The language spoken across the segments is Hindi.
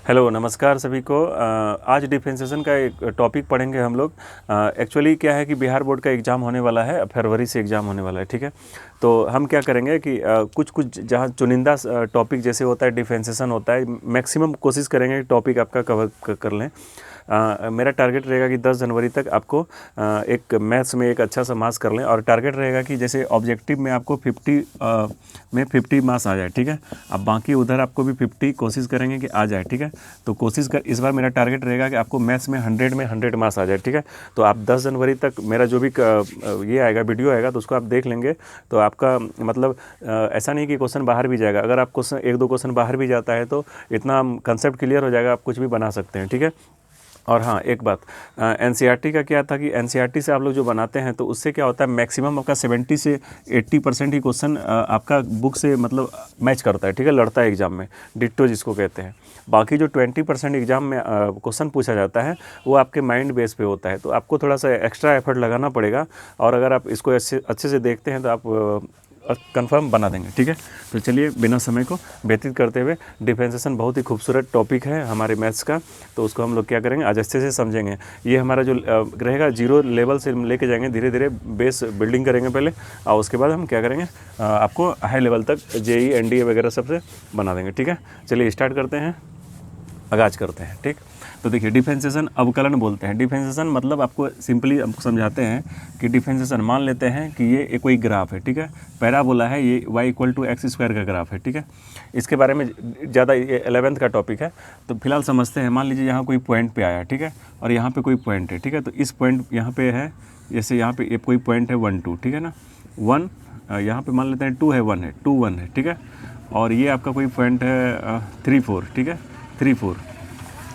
हेलो, नमस्कार सभी को। आज डिफरेंशिएशन का एक टॉपिक पढ़ेंगे हम लोग। एक्चुअली क्या है कि बिहार बोर्ड का एग्ज़ाम होने वाला है, फरवरी से एग्ज़ाम होने वाला है, ठीक है। तो हम क्या करेंगे कि कुछ कुछ जहाँ चुनिंदा टॉपिक जैसे होता है डिफरेंशिएशन होता है, मैक्सिमम कोशिश करेंगे कि टॉपिक आपका कवर कर लें। मेरा टारगेट रहेगा कि 10 जनवरी तक आपको एक मैथ्स में एक अच्छा सा मार्क्स कर लें, और टारगेट रहेगा कि जैसे ऑब्जेक्टिव में आपको 50 मार्क्स आ जाए, ठीक है। अब बाकी उधर आपको भी 50 कोशिश करेंगे कि आ जाए, ठीक है। तो कोशिश कर, इस बार मेरा टारगेट रहेगा कि आपको मैथ्स में 100 मार्क्स आ जाए, ठीक है। तो आप 10 जनवरी तक मेरा जो भी ये आएगा, वीडियो आएगा, तो उसको आप देख लेंगे। तो आपका मतलब ऐसा नहीं कि क्वेश्चन बाहर भी जाएगा। अगर आप क्वेश्चन एक दो क्वेश्चन बाहर भी जाता है तो इतना कंसेप्ट क्लियर हो जाएगा, आप कुछ भी बना सकते हैं, ठीक है। और हाँ, एक बात, एनसीईआरटी का क्या था कि एनसीईआरटी से आप लोग जो बनाते हैं तो उससे क्या होता है, मैक्सिमम आपका 70 से 80% ही क्वेश्चन आपका बुक से मतलब मैच करता है, ठीक है, लड़ता है एग्जाम में, डिट्टो जिसको कहते हैं। बाकी जो 20% एग्जाम में क्वेश्चन पूछा जाता है वो आपके माइंड बेस पे होता है, तो आपको थोड़ा सा एक्स्ट्रा एफर्ट लगाना पड़ेगा। और अगर आप इसको अच्छे से देखते हैं तो आप कंफर्म बना देंगे, ठीक है। तो चलिए बिना समय को व्यतीत करते हुए, डिफरेंशिएशन बहुत ही खूबसूरत टॉपिक है हमारे मैथ्स का, तो उसको हम लोग क्या करेंगे आज अच्छे से समझेंगे। ये हमारा जो रहेगा, जीरो लेवल से लेके जाएंगे, धीरे धीरे बेस बिल्डिंग करेंगे पहले, और उसके बाद हम क्या करेंगे, आपको हाई लेवल तक जेई एनडीए वगैरह सबसे बना देंगे, ठीक है। चलिए स्टार्ट करते हैं, आगाज करते हैं, ठीक। तो देखिए, डिफरेंशिएशन अवकलन बोलते हैं। डिफरेंशिएशन मतलब आपको सिंपली हमको समझाते हैं कि डिफरेंशिएशन, मान लेते हैं कि ये कोई ग्राफ है, ठीक है, पैराबोला है, ये y = x² का ग्राफ है, ठीक है। इसके बारे में ज़्यादा, ये 11th का टॉपिक है, तो फिलहाल समझते हैं। मान लीजिए यहाँ कोई पॉइंट पे आया, ठीक है, और यहाँ पे कोई पॉइंट है, ठीक है। तो इस पॉइंट यहाँ पे है, जैसे यहाँ पे कोई पॉइंट है 1 2, ठीक है ना, 1, यहाँ पे मान लेते हैं 2 है, 1 है, 2 1 है, ठीक है। और ये आपका कोई पॉइंट है 3 4, ठीक है, 3 4।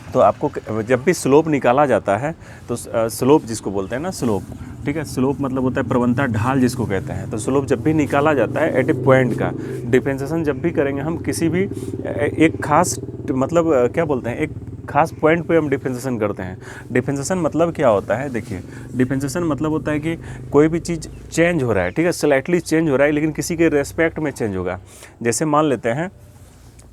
तो आपको जब भी स्लोप निकाला जाता है तो स्लोप जिसको बोलते हैं ना, स्लोप, ठीक है, स्लोप मतलब होता है प्रवणता, ढाल जिसको कहते हैं। तो स्लोप जब भी निकाला जाता है एट ए पॉइंट का, डिफरेंशिएशन जब भी करेंगे हम किसी भी एक खास मतलब क्या बोलते हैं, एक खास पॉइंट पे हम डिफरेंशिएशन करते हैं। डिफरेंशिएशन मतलब क्या होता है, देखिए, डिफरेंशिएशन मतलब होता है कि कोई भी चीज़ चेंज हो रहा है, ठीक है, स्लाइटली चेंज हो रहा है, लेकिन किसी के रेस्पेक्ट में चेंज होगा। जैसे मान लेते हैं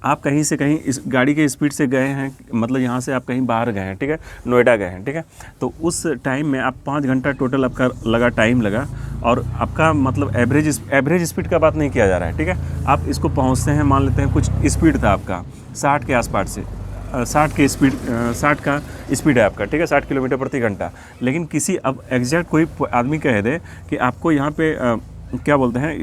आप कहीं से कहीं इस गाड़ी के स्पीड से गए हैं, मतलब यहाँ से आप कहीं बाहर गए हैं, ठीक है, नोएडा गए हैं, ठीक है। तो उस टाइम में आप 5 घंटा टोटल आपका लगा, टाइम लगा, और आपका मतलब एवरेज स्पीड का बात नहीं किया जा रहा है, ठीक है। आप इसको पहुँचते हैं, मान लेते हैं कुछ स्पीड था आपका 60 के आसपास से, 60 का स्पीड है आपका, ठीक है, 60 किलोमीटर प्रति घंटा। लेकिन किसी, अब एग्जैक्ट कोई आदमी कह दे कि आपको यहाँ पे क्या बोलते हैं,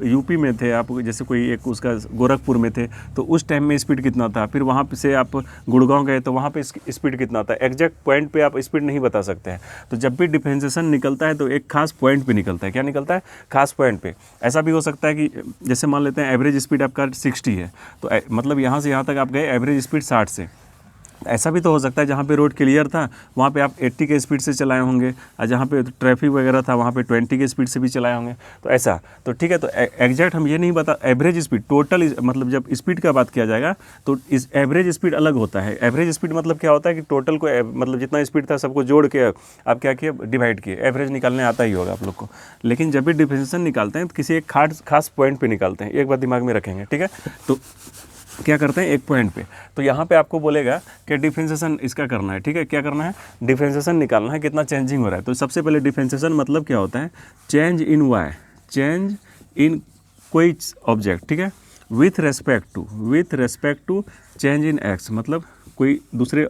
यूपी में थे आप, जैसे कोई एक उसका गोरखपुर में थे, तो उस टाइम में स्पीड कितना था, फिर वहाँ से आप गुड़गांव गए तो वहाँ पे स्पीड कितना था, एग्जैक्ट पॉइंट पे आप स्पीड नहीं बता सकते हैं। तो जब भी डिफरेंशिएशन निकलता है तो एक खास पॉइंट पे निकलता है। क्या निकलता है? खास पॉइंट पे। ऐसा भी हो सकता है कि जैसे मान लेते हैं एवरेज स्पीड आपका 60 है, तो मतलब यहाँ से यहाँ तक आप गए, एवरेज स्पीड 60 से। ऐसा भी तो हो सकता है जहाँ पे रोड क्लियर था वहाँ पे आप 80 के स्पीड से चलाए होंगे, और जहाँ पे ट्रैफिक वगैरह था वहाँ पे 20 के स्पीड से भी चलाए होंगे। तो ऐसा, तो ठीक है, तो एग्जैक्ट हम ये नहीं बता, एवरेज स्पीड टोटल मतलब जब स्पीड का बात किया जाएगा तो इस एवरेज स्पीड अलग होता है। एवरेज स्पीड मतलब क्या होता है कि टोटल को मतलब जितना स्पीड था सबको जोड़ के आप क्या किए, डिवाइड किए। एवरेज निकालने आता ही होगा आप लोग को। लेकिन जब भी डिफरेंशिएशन निकालते हैं तो किसी एक खास पॉइंट पर निकालते हैं, एक बात दिमाग में रखेंगे, ठीक है। तो क्या करते हैं, एक पॉइंट पे। तो यहाँ पे आपको बोलेगा कि डिफरेंशिएशन इसका करना है, ठीक है। क्या करना है? डिफरेंशिएशन निकालना है, कितना चेंजिंग हो रहा है। तो सबसे पहले डिफरेंशिएशन मतलब क्या होता है, change in y, change in कोई ऑब्जेक्ट, ठीक है, with respect to change in x, मतलब कोई दूसरे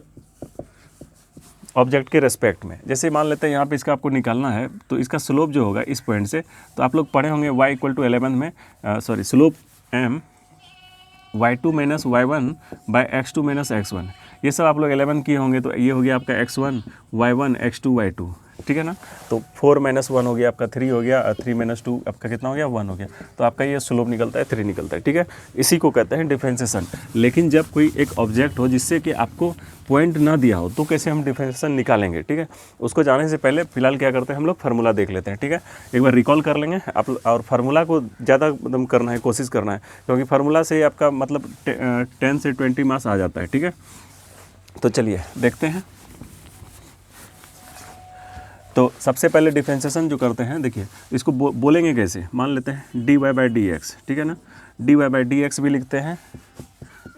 ऑब्जेक्ट के रेस्पेक्ट में। जैसे मान लेते हैं यहाँ पे इसका आपको निकालना है, तो इसका स्लोप जो होगा इस पॉइंट से, तो आप लोग पढ़े होंगे y = 11 में, slope m y2 - y1 / x2 - x1। ये सब आप लोग 11 किए होंगे, तो ये हो गया आपका x1 y1 x2 y2, ठीक है ना। तो 4 - 1 हो गया आपका 3 हो गया, 3 - 2 आपका कितना हो गया, 1 हो गया। तो आपका ये स्लोप निकलता है 3 निकलता है, ठीक है। इसी को कहते हैं डिफरेंशिएशन। लेकिन जब कोई एक ऑब्जेक्ट हो जिससे कि आपको पॉइंट ना दिया हो, तो कैसे हम डिफरेंशिएशन निकालेंगे, ठीक है। उसको जाने से पहले फिलहाल क्या करते हैं, हम लोग फार्मूला देख लेते हैं, ठीक है। एक बार रिकॉल कर लेंगे आप, और फार्मूला को ज़्यादा एकदम करना है, कोशिश करना है, क्योंकि फार्मूला से आपका मतलब 10 से 20 मार्क्स आ जाता है, ठीक है। तो चलिए देखते हैं। तो सबसे पहले डिफरेंशिएशन जो करते हैं, देखिए इसको बोलेंगे कैसे, मान लेते हैं dy/dx, ठीक है ना। dy/dx भी लिखते हैं,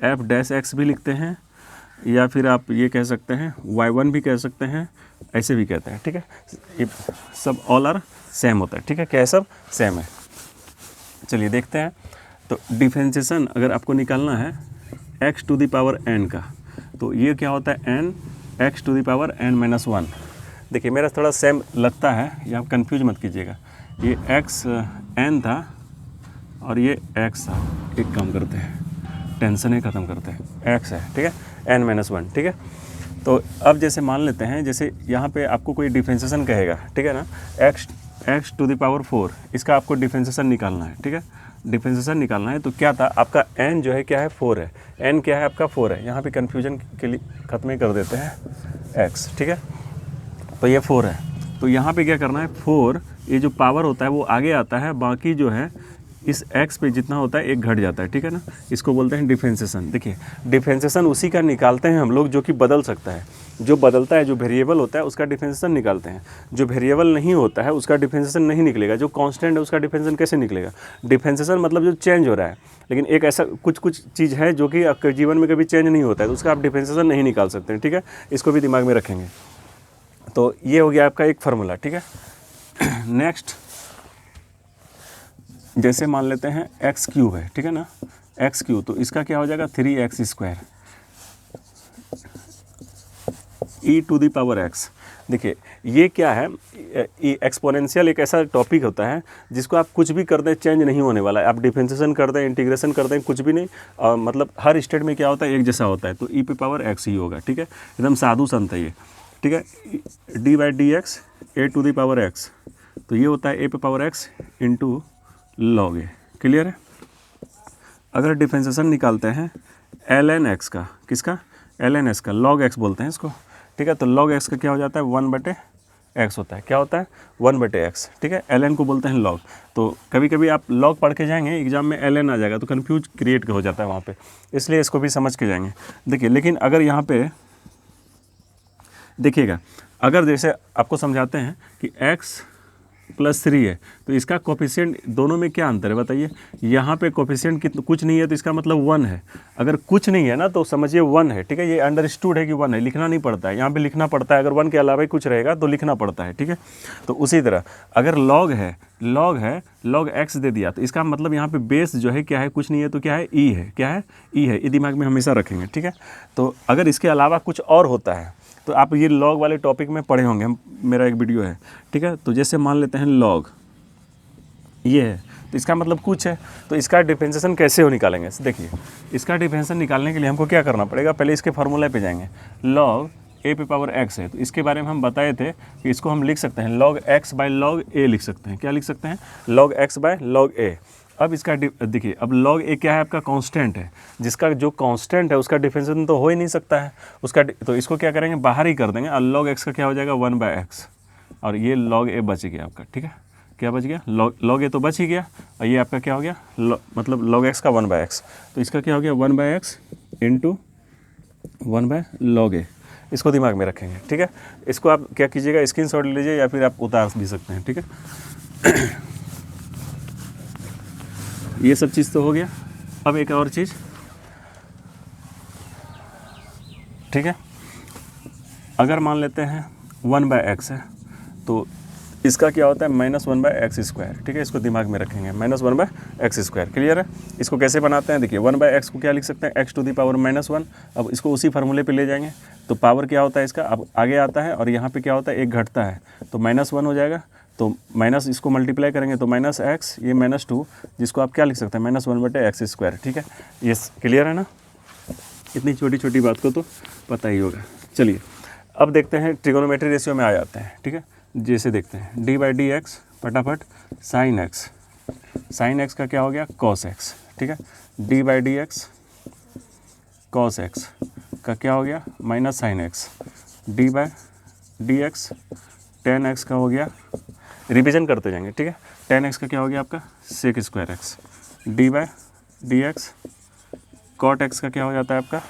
f' x भी लिखते हैं, या फिर आप ये कह सकते हैं y1 भी कह सकते हैं, ऐसे भी कहते हैं, ठीक है। ये सब ऑल आर सेम होता है, ठीक है, क्या है, सब सेम है। चलिए देखते हैं। तो डिफरेंशिएशन अगर आपको निकालना है x to the power n का, तो ये क्या होता है n x to the power n-1। देखिए मेरा थोड़ा सेम लगता है, ये आप कंफ्यूज मत कीजिएगा। ये x n था और ये x था। एक काम करते हैं, टेंशन ही ख़त्म करते हैं, x है, ठीक है, n-1, ठीक है। तो अब जैसे मान लेते हैं, जैसे यहाँ पे आपको कोई डिफरेंशिएशन कहेगा, ठीक है ना, x टू द पावर 4, इसका आपको डिफरेंशिएशन निकालना है, ठीक है। डिफरेंशिएशन निकालना है तो क्या था आपका n जो है क्या है 4 है, n क्या है आपका 4 है। यहाँ पे कन्फ्यूजन के लिए ख़त्म ही कर देते हैं x, ठीक है। तो ये 4 है, तो यहाँ पे क्या करना है, 4 ये जो पावर होता है वो आगे आता है, बाकी जो है इस x पे जितना होता है एक घट जाता है, ठीक है ना। इसको बोलते हैं डिफरेंशिएशन। देखिए डिफरेंशिएशन उसी का निकालते हैं हम लोग जो कि बदल सकता है, जो बदलता है, जो वेरिएबल होता है उसका डिफरेंशिएशन निकालते हैं। जो वेरिएबल नहीं होता है उसका डिफरेंशिएशन नहीं निकलेगा। जो कांस्टेंट है उसका डिफरेंशिएशन कैसे निकलेगा। डिफरेंशिएशन मतलब जो चेंज हो रहा है, लेकिन एक ऐसा कुछ चीज़ है जो कि आपके जीवन में कभी चेंज नहीं होता है, तो उसका आप डिफरेंशिएशन नहीं निकाल सकते हैं, ठीक है। इसको भी दिमाग में रखेंगे। तो ये हो गया आपका एक फार्मूला, ठीक है। नेक्स्ट जैसे मान लेते हैं एक्स क्यूब है, ठीक है ना, एक्स क्यूब, तो इसका क्या हो जाएगा 3x² e to the power x। देखिए ये क्या है, एक्सपोनेंशियल एक ऐसा टॉपिक होता है जिसको आप कुछ भी कर दें चेंज नहीं होने वाला है। आप डिफरेंशिएशन कर दें, इंटीग्रेशन कर दें, कुछ भी नहीं, मतलब हर स्टेट में क्या होता है एक जैसा होता है, तो e पे पावर x ही होगा, ठीक है। एकदम साधु संत है ये, ठीक है। d/dx a to the power x, तो ये होता है a पे power x into log a, clear है। अगर डिफरेंशिएशन निकालते हैं ln x का, किसका, ln x का, log x बोलते हैं इसको, ठीक है। तो log x का क्या हो जाता है 1/x होता है, क्या होता है 1/x, ठीक है। ln को बोलते हैं log। तो कभी कभी आप log पढ़ के जाएंगे एग्जाम में ln आ जाएगा तो कन्फ्यूज क्रिएट हो जाता है वहाँ पे, इसलिए इसको भी समझ के जाएंगे। देखिए लेकिन अगर यहाँ पे देखिएगा, अगर जैसे आपको समझाते हैं कि x +3 है, तो इसका कोफिशिएंट दोनों में क्या अंतर है बताइए। यहाँ पे कोफिशिएंट कुछ नहीं है तो इसका मतलब 1 है। अगर कुछ नहीं है ना तो समझिए 1 है, ठीक है। ये अंडरस्टूड है कि 1 है, लिखना नहीं पड़ता है, यहाँ पे लिखना पड़ता है। अगर 1 के अलावा ही कुछ रहेगा तो लिखना पड़ता है, ठीक है। तो उसी तरह अगर log है, log x दे दिया तो इसका मतलब यहाँ पे बेस जो है क्या है, कुछ नहीं है तो क्या है e है, क्या है e है। ये दिमाग में हमेशा रखेंगे, ठीक है। तो अगर इसके अलावा कुछ और होता है तो आप ये लॉग वाले टॉपिक में पढ़े होंगे, मेरा एक वीडियो है, ठीक है। तो जैसे मान लेते हैं लॉग ये है तो इसका मतलब कुछ है, तो इसका डिफरेंशिएशन कैसे हो निकालेंगे। देखिए इसका डिफरेंशिएशन निकालने के लिए हमको क्या करना पड़ेगा, पहले इसके फार्मूला पे जाएंगे। लॉग a पे पावर x है, तो इसके बारे में हम बताए थे कि इसको हम लिख सकते हैं log x/log a लिख सकते हैं। क्या लिख सकते हैं, log x/log a। अब इसका देखिए, अब log a क्या है आपका कांस्टेंट है, जिसका जो कांस्टेंट है उसका डिफरेंशिएशन तो हो ही नहीं सकता है उसका, तो इसको क्या करेंगे बाहर ही कर देंगे। और log x का क्या हो जाएगा 1/x, और ये log a बच गया आपका, ठीक है। क्या बच गया, log a तो बच ही गया, और ये आपका क्या हो गया मतलब log x का 1/x, तो इसका क्या हो गया 1/x इंटू 1/log a। इसको दिमाग में रखेंगे, ठीक है। इसको आप क्या कीजिएगा, स्क्रीनशॉट ले लीजिए या फिर आप उतार भी सकते हैं, ठीक है। ये सब चीज़ तो हो गया। अब एक और चीज़, ठीक है, अगर मान लेते हैं 1/x है तो इसका क्या होता है -1/x², ठीक है। इसको दिमाग में रखेंगे, -1/x², क्लियर है। इसको कैसे बनाते हैं, देखिए 1/x को क्या लिख सकते हैं x टू द पावर -1। अब इसको उसी फार्मूले पे ले जाएंगे तो पावर क्या होता है इसका, अब आगे आता है और यहाँ पे क्या होता है एक घटता है तो -1 हो जाएगा। तो माइनस इसको मल्टीप्लाई करेंगे तो -x, ये -2, जिसको आप क्या लिख सकते हैं -1/x², ठीक है। ये क्लियर है ना, इतनी छोटी छोटी बात को तो पता ही होगा। चलिए अब देखते हैं ट्रिगोनोमेट्री रेशियो में आ जाते हैं, ठीक है। जैसे देखते हैं d/dx फटाफट sin x का क्या हो गया cos x, ठीक है। d/dx cos x का क्या हो गया -sin x, d/dx tan x का हो गया, रिवीजन करते जाएंगे, ठीक है। tan x का क्या हो गया आपका sec²x, d/dx cot x का क्या हो जाता है आपका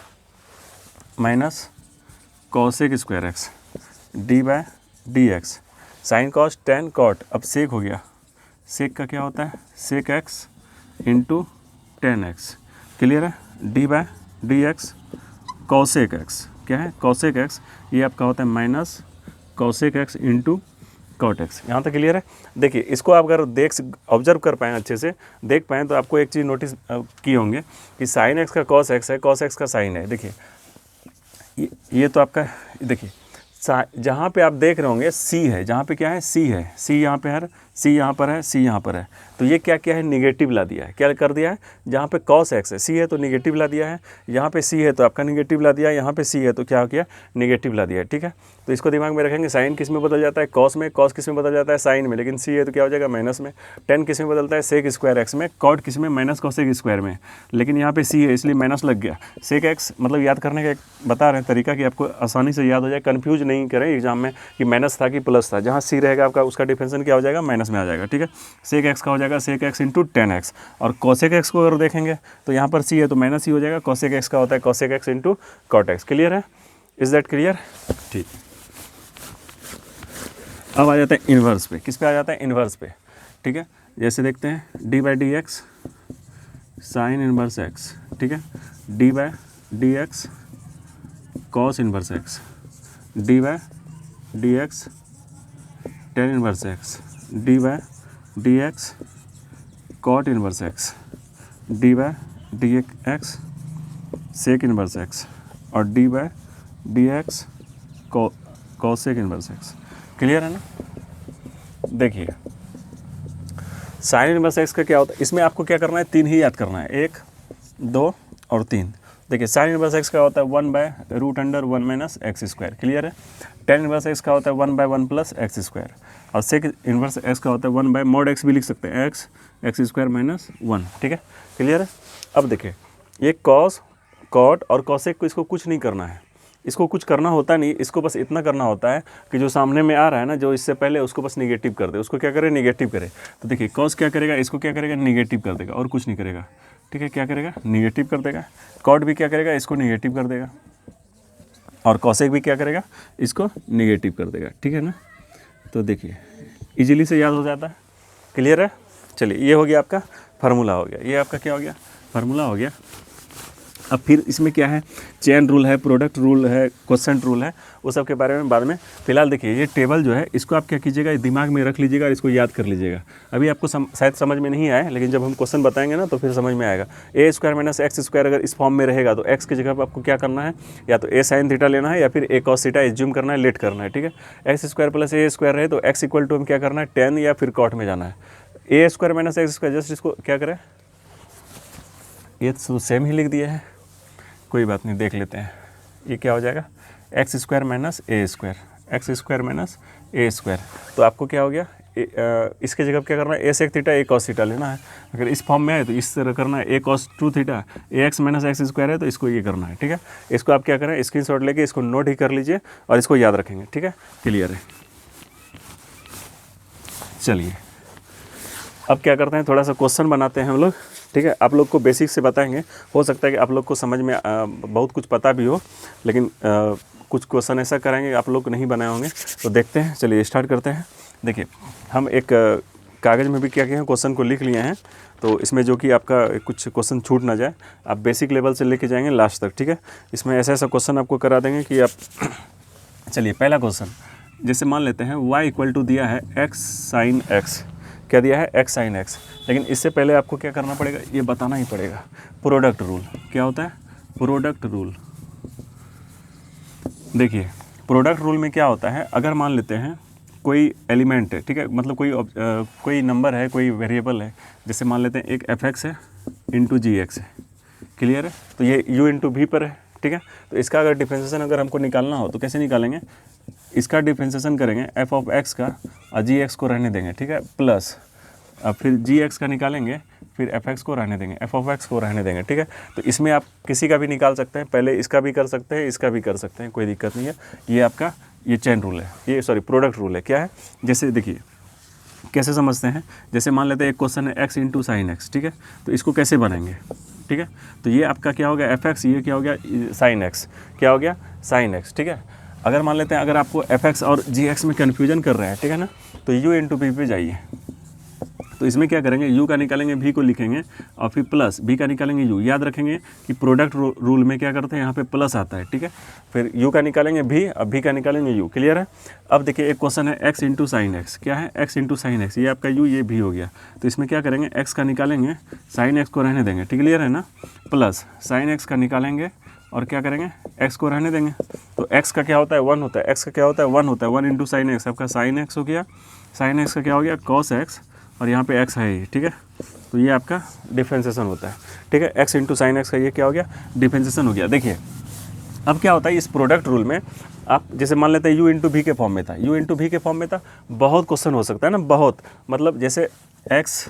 -cosec²x, d/dx sin cos tan cot, अब सेक हो गया, सेक का क्या होता है sec x into tan x, clear है। d/dx कॉसेक एक्स, क्या है कॉसेक एक्स, ये आपका होता है minus cosec x into cot x. यहाँ तक क्लियर है। देखिए इसको आप अगर ऑब्जर्व कर पाएँ, अच्छे से देख पाएँ, तो आपको एक चीज़ नोटिस किए होंगे कि साइन एक्स का कॉस एक्स है, कॉस एक्स का साइन है। देखिए ये तो आपका, देखिए जहाँ पे आप देख रहे होंगे सी है, जहाँ पे क्या है सी है, सी यहाँ पे है, सी यहाँ पर है, सी यहाँ पर है, तो ये क्या क्या है निगेटिव ला दिया है। क्या कर दिया है, जहाँ पे कॉस एक्स है, सी है तो निगेटिव ला दिया है, यहाँ पे सी है तो आपका निगेटिव ला दिया है, यहाँ पे सी है तो क्या हो गया निगेटिव ला दिया है। ठीक है, तो इसको दिमाग में रखेंगे। साइन किस में बदल जाता है, कॉस में, कॉस किस में बदल जाता है साइन में, लेकिन सी है तो क्या हो जाएगा माइनस में। टेन किस में बदलता है सेक स्क्वायर एक्स में, कॉट किस में माइनस कॉसेक स्क्वायर में, लेकिन यहाँ पे सी है इसलिए माइनस लग गया। सेक एक्स मतलब याद करने का एक बता रहे हैं तरीका कि आपको आसानी से याद हो जाए, कन्फ्यूज नहीं करें एग्जाम में कि माइनस था कि प्लस था। जहाँ सी रहेगा आपका उसका डिफरेंशियल क्या हो जाएगा माइनस में आ जाएगा। ठीक है, सेक एक्स का हो जाएगा sec x into tan x, और कॉसेक एक्स को अगर देखेंगे तो यहाँ पर सी है तो माइनस ही हो जाएगा, कॉसेक एक्स का होता है cosec x into cot x. Clear है, इज दैट क्लियर? ठीक, अब आ जाता है इन्वर्स पे। किस पे आ जाता है, इन्वर्स पे। ठीक है, जैसे देखते हैं d by d x sine inverse x, ठीक है, d by d x cos inverse x, d by d x tan inverse x, d by d x cot inverse x, d by d x sec inverse x, और d by d x cosec inverse x. Clear है ना? देखिए साइन इन्वर्स एक्स का क्या होता है, इसमें आपको क्या करना है, तीन ही याद करना है, 1 2 और 3। देखिए साइन इन्वर्स एक्स का होता है 1/√1 माइनस एक्स स्क्वायर। क्लियर है? टेन इन्वर्स एक्स का होता है 1/1 प्लस एक्स स्क्वायर, और सेक इन्वर्स एक्स का होता है 1/mod एक्स भी लिख सकते हैं, एक्स स्क्वायर माइनस 1। ठीक है, क्लियर है? अब देखिए ये कॉस कॉट और कॉसेक को इसको कुछ नहीं करना है, इसको कुछ करना होता नहीं, इसको बस इतना करना होता है कि जो सामने में आ रहा है ना, जो इससे पहले उसको बस निगेटिव कर दे। उसको क्या करे, निगेटिव करे। तो देखिए कॉस क्या करेगा, इसको क्या करेगा, निगेटिव कर देगा और कुछ नहीं करेगा। ठीक है, क्या करेगा, निगेटिव कर देगा। कॉट भी क्या करेगा, इसको निगेटिव कर देगा, और कॉसेक भी क्या करेगा, इसको निगेटिव कर देगा। ठीक है ना? तो देखिए इजीली से याद हो जाता है। क्लियर है? चलिए ये हो गया आपका फार्मूला हो गया, ये आपका क्या हो गया, फार्मूला हो गया। अब फिर इसमें क्या है, चेन रूल है, प्रोडक्ट रूल है, क्वोशंट रूल है, वो सब के बारे में बाद में। फिलहाल देखिए ये टेबल जो है इसको आप क्या कीजिएगा, दिमाग में रख लीजिएगा और इसको याद कर लीजिएगा। अभी आपको शायद समझ में नहीं आया, लेकिन जब हम क्वेश्चन बताएंगे ना तो फिर समझ में आएगा। ए स्क्वायर माइनस एक्स स्क्वायर अगर इस फॉर्म में रहेगा तो एक्स की जगह पर आपको क्या करना है, या तो ए साइन थीटा लेना है या फिर ए कॉस थीटा एज्यूम करना है, लेट करना है। ठीक है, एक्स स्क्वायर प्लस ए स्क्वायर रहे तो एक्स इक्वल टू हम क्या करना है, टेन या फिर कॉट में जाना है। A square minus x square, just इसको क्या करें, ये तो सेम ही लिख दिया है, कोई बात नहीं, देख लेते हैं। ये क्या हो जाएगा, एक्स स्क्वायर माइनस ए स्क्वायर, एक्स स्क्वायर माइनस ए स्क्वायर। तो आपको क्या हो गया, इसके जगह क्या करना है, ए सेक थीटा ए कॉस थीटा लेना है। अगर इस फॉर्म में आए तो इस तरह करना है, ए कॉस 2 थीटा, ए एक्स माइनस एक्स स्क्वायर है तो इसको ये करना है। ठीक है, इसको आप क्या करें, स्क्रीनशॉट लेके इसको नोट ही कर लीजिए और इसको याद रखेंगे। ठीक है, क्लियर है? चलिए अब क्या करते हैं, थोड़ा सा क्वेश्चन बनाते हैं हम लोग। ठीक है, आप लोग को बेसिक से बताएंगे, हो सकता है कि आप लोग को समझ में बहुत कुछ पता भी हो, लेकिन कुछ क्वेश्चन ऐसा कराएंगे आप लोग नहीं बनाए होंगे। तो देखते हैं, चलिए स्टार्ट करते हैं। देखिए हम एक कागज़ में भी क्या किए हैं, क्वेश्चन को लिख लिए हैं, तो इसमें जो कि आपका कुछ क्वेश्चन छूट ना जाए, आप बेसिक लेवल से लेके जाएंगे लास्ट तक। ठीक है, इसमें ऐसा ऐसा क्वेश्चन आपको करा देंगे कि आप चलिए पहला क्वेश्चन, जैसे मान लेते हैं y इक्वल टू दिया है एक्स साइन एक्स, क्या दिया है, एक्स साइन एक्स। लेकिन इससे पहले आपको क्या करना पड़ेगा, ये बताना ही पड़ेगा, प्रोडक्ट रूल। क्या होता है, प्रोडक्ट रूल। देखिए प्रोडक्ट रूल में क्या होता है, अगर मान लेते हैं कोई एलिमेंट है, ठीक है, मतलब कोई नंबर है, कोई वेरिएबल है, जैसे मान लेते हैं एक एफ एक्स है इंटू जी एक्स है। क्लियर है? तो ये u इंटू वी पर है। ठीक है, तो इसका अगर डिफरेंशिएशन अगर हमको निकालना हो तो कैसे निकालेंगे, इसका डिफरेंशिएशन करेंगे एफ ऑफ एक्स का और जी एक्स को रहने देंगे। ठीक है, प्लस अब फिर जी एक्स का निकालेंगे, फिर एफ एक्स को रहने देंगे, एफ ऑफ एक्स को रहने देंगे। ठीक है, तो इसमें आप किसी का भी निकाल सकते हैं, पहले इसका भी कर सकते हैं, इसका भी कर सकते हैं, कोई दिक्कत नहीं है। ये आपका ये चेन रूल है, ये सॉरी प्रोडक्ट रूल है। क्या है, जैसे देखिए कैसे समझते हैं, जैसे मान लेते हैं एक क्वेश्चन है एक्स इंटू साइन एक्स। ठीक है, तो इसको कैसे बनाएंगे, ठीक है, तो ये आपका क्या हो गया एफ एक्स, ये क्या हो गया साइन एक्स, क्या हो गया साइन एक्स। ठीक है, अगर मान लेते हैं अगर आपको एफ एक्स और जी एक्स में कन्फ्यूजन कर रहे हैं, ठीक है ना, तो यू इंटू वी पे जाइए, तो तो इसमें क्या करेंगे, u का निकालेंगे, v को लिखेंगे और फिर प्लस v का निकालेंगे u। याद रखेंगे कि प्रोडक्ट रूल में क्या करते हैं, यहाँ पे प्लस आता है, ठीक है। फिर u का निकालेंगे v, अब v का निकालेंगे u। क्लियर है। अब देखिए एक क्वेश्चन है x इंटू साइन एक्स। क्या है, x इंटू साइन एक्स, ये आपका u, ये v हो गया। तो इसमें क्या करेंगे, x का निकालेंगे, साइन x को रहने देंगे, ठीक, क्लियर है ना, प्लस साइन x का निकालेंगे और क्या करेंगे, x को रहने देंगे। तो x का क्या होता है, 1 होता है, x का क्या होता है, 1 होता है, 1 इंटू साइन एक्स, आपका साइन x हो गया, साइन x का क्या हो गया, कॉस x, और यहाँ पे x है ये, ठीक है। तो ये आपका डिफरेंशिएशन होता है, ठीक है। x इंटू साइन एक्स का ये क्या हो गया, डिफरेंशिएशन हो गया। देखिए अब क्या होता है इस प्रोडक्ट रूल में, आप जैसे मान लेते हैं u इंटू वी के फॉर्म में था, u इंटू वी के फॉर्म में था, बहुत क्वेश्चन हो सकता है ना, बहुत, मतलब जैसे x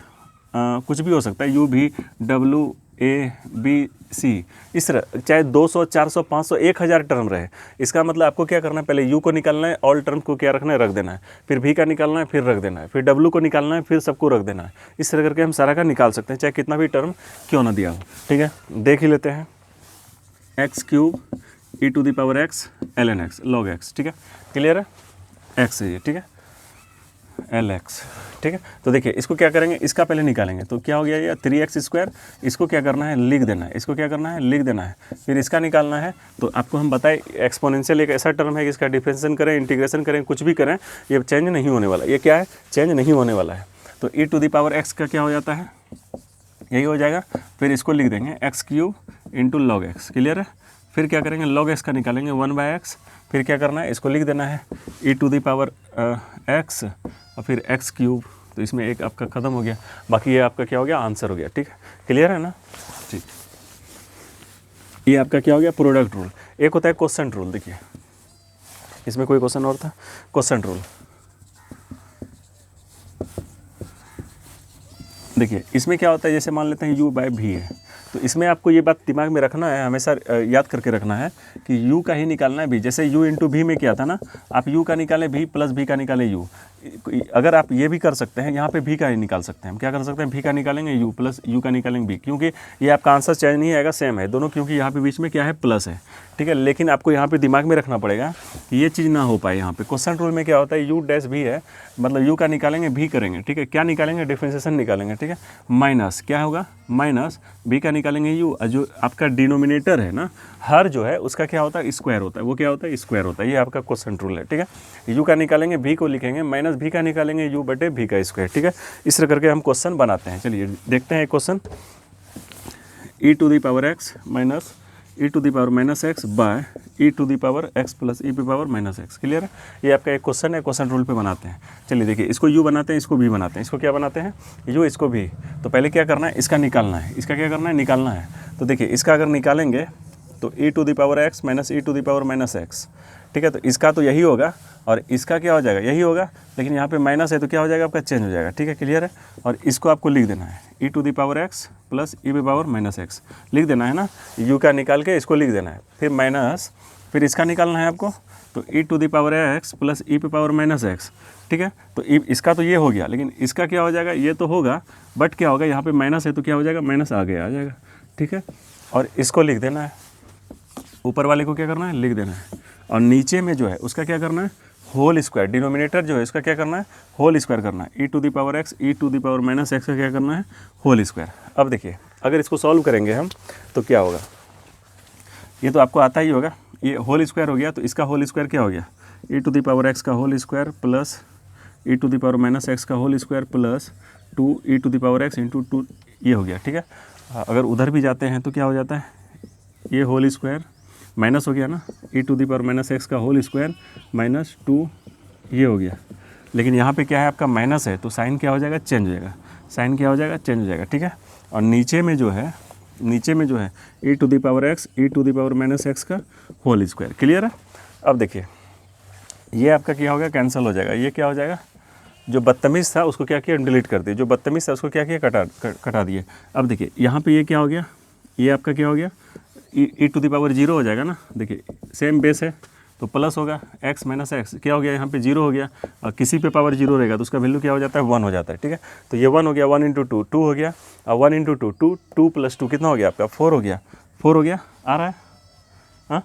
कुछ भी हो सकता है, u v w a b c, इस तरह चाहे 200 400 500 1000 टर्म रहे। इसका मतलब आपको क्या करना है, पहले u को निकालना है, ऑल टर्म को क्या रखना है, रख देना है, फिर v का निकालना है, फिर रख देना है, फिर w को निकालना है, फिर सबको रख देना है। इस तरह करके हम सारा का निकाल सकते हैं, चाहे कितना भी टर्म क्यों ना दिया हो, ठीक है। देख ही लेते हैं, x cube e to the power x ln x log x, ठीक है, क्लियर है, x है ये, ठीक है, lx, ठीक है। तो देखिए इसको क्या करेंगे, इसका पहले निकालेंगे, तो क्या हो गया ये 3x², इसको क्या करना है, लिख देना है, इसको क्या करना है, लिख देना है, फिर इसका निकालना है। तो आपको हम बताएं एक्सपोनेंशियल एक ऐसा टर्म है कि इसका डिफरेंशिएशन करें, इंटीग्रेशन करें, कुछ भी करें, ये चेंज नहीं होने वाला। ये क्या है, चेंज नहीं होने वाला है। तो e to the power x का क्या हो जाता है, यही हो जाएगा। फिर इसको लिख देंगे x³ into log x, clear है। फिर क्या करेंगे, लॉग एक्स का निकालेंगे 1/x, फिर क्या करना है, इसको लिख देना है e to the power x और फिर x³। तो इसमें एक आपका ख़त्म हो गया, बाकी ये आपका क्या हो गया, आंसर हो गया, ठीक है, क्लियर है ना, ठीक। ये आपका क्या हो गया, प्रोडक्ट रूल। एक होता है क्वेश्चन रूल, देखिए इसमें कोई क्वेश्चन और था, क्वेश्चन रूल। देखिए इसमें क्या होता है, जैसे मान लेते हैं u/v है, तो इसमें आपको ये बात दिमाग में रखना है, हमेशा याद करके रखना है कि u का ही निकालना है v। जैसे u इंटू v में क्या था ना, आप u का निकालें v प्लस v का निकालें u। अगर आप ये भी कर सकते हैं, यहाँ पे v का ही निकाल सकते हैं, हम क्या कर सकते हैं, v का निकालेंगे u प्लस u का निकालेंगे v, क्योंकि ये आपका आंसर चेंज नहीं आएगा, सेम है दोनों, क्योंकि यहाँ पे बीच में क्या है, प्लस है, ठीक है। लेकिन आपको यहाँ पे दिमाग में रखना पड़ेगा कि ये चीज़ ना हो पाए। यहाँ पे क्वेश्चन रूल में क्या होता है, u' v है, मतलब u का निकालेंगे v करेंगे, ठीक है, क्या निकालेंगे, डिफरेंशिएशन निकालेंगे, ठीक है, माइनस क्या होगा, माइनस v का निकालेंगे u, जो आपका डिनोमिनेटर है ना, हर जो है उसका क्या होता है, स्क्वायर होता है, वो क्या होता है, स्क्वायर होता है। ये आपका क्वेश्चन रूल है, ठीक है। u का निकालेंगे v को लिखेंगे, माइनस v का निकालेंगे u/v का स्क्वायर, ठीक है। इस तरह करके हम क्वेश्चन बनाते हैं। चलिए देखते हैं question, e to the power x minus e to the power minus x by e to the power x plus e p power minus x, clear है। ये आपका एक क्वेश्चन है, क्वेश्चन रूल पे बनाते हैं। चलिए देखिए, इसको u बनाते हैं, इसको v बनाते हैं। इसको क्या बनाते हैं, u, इसको v। तो पहले क्या करना है, इसका निकालना है, इसका क्या करना है, निकालना है। तो देखिए इसका अगर निकालेंगे तो e to the power x minus e to the power minus x, ठीक है। तो इसका तो यही होगा और इसका क्या हो जाएगा, यही होगा, लेकिन यहाँ पे माइनस है तो क्या हो जाएगा, आपका चेंज हो जाएगा, ठीक है, क्लियर है। और इसको आपको लिख देना है e to the power x plus e p power minus x, लिख देना है ना, u का निकाल के इसको लिख देना है, फिर माइनस, फिर इसका निकालना है आपको, तो e to the power x plus e p power minus x, ठीक है। तो इसका तो ये हो गया, लेकिन इसका क्या हो जाएगा, ये तो होगा, बट क्या होगा, यहाँ पे माइनस है तो क्या हो जाएगा, माइनस आगे आ जाएगा, ठीक है। और इसको लिख देना है, ऊपर वाले को क्या करना है, लिख देना है, और नीचे में जो है उसका क्या करना है, होल स्क्वायर, डिनोमिनेटर जो है इसका क्या करना है, होल स्क्वायर करना है। E to the power x e to the power minus x का क्या करना है, होल स्क्वायर। अब देखिए अगर इसको सॉल्व करेंगे हम तो क्या होगा, ये तो आपको आता ही होगा, ये होल स्क्वायर हो गया, तो इसका होल स्क्वायर क्या हो गया, e to the power x का whole square plus e to the power minus x का whole square plus 2 e to the power x into 2, ये हो गया, ठीक है। अगर उधर भी जाते हैं तो क्या हो जाता है, ये होल स्क्वायर माइनस हो गया ना, e to the power minus x का होल स्क्वायर माइनस 2, ये हो गया। लेकिन यहाँ पे क्या है, आपका माइनस है तो साइन क्या हो जाएगा, चेंज हो जाएगा, साइन क्या हो जाएगा, चेंज हो जाएगा, ठीक है। और नीचे में जो है, नीचे में जो है e to the power x e to the power minus x का होल स्क्वायर, क्लियर है। अब देखिए ये आपका क्या हो गया, कैंसिल हो जाएगा, ये क्या हो जाएगा, जो बदतमीज़ था उसको क्या किया, डिलीट कर दिया, जो बदतमीज़ था उसको क्या किया, कटा दिए। अब देखिए यहाँ पे ये क्या हो गया, ये आपका क्या हो गया, ई टू दी पावर 0 हो जाएगा ना। देखिए सेम बेस है तो प्लस होगा, x माइनस एक्स क्या हो गया, यहाँ पे 0 हो गया, और किसी पे पावर 0 रहेगा तो उसका वैल्यू क्या हो जाता है, 1 हो जाता है, ठीक है। तो ये 1 हो गया, 1 इंटू 2 2 हो गया, और 1 इंटू 2 2 2 प्लस 2 कितना हो गया आपका, 4 हो गया, 4 हो गया, आ रहा है, हाँ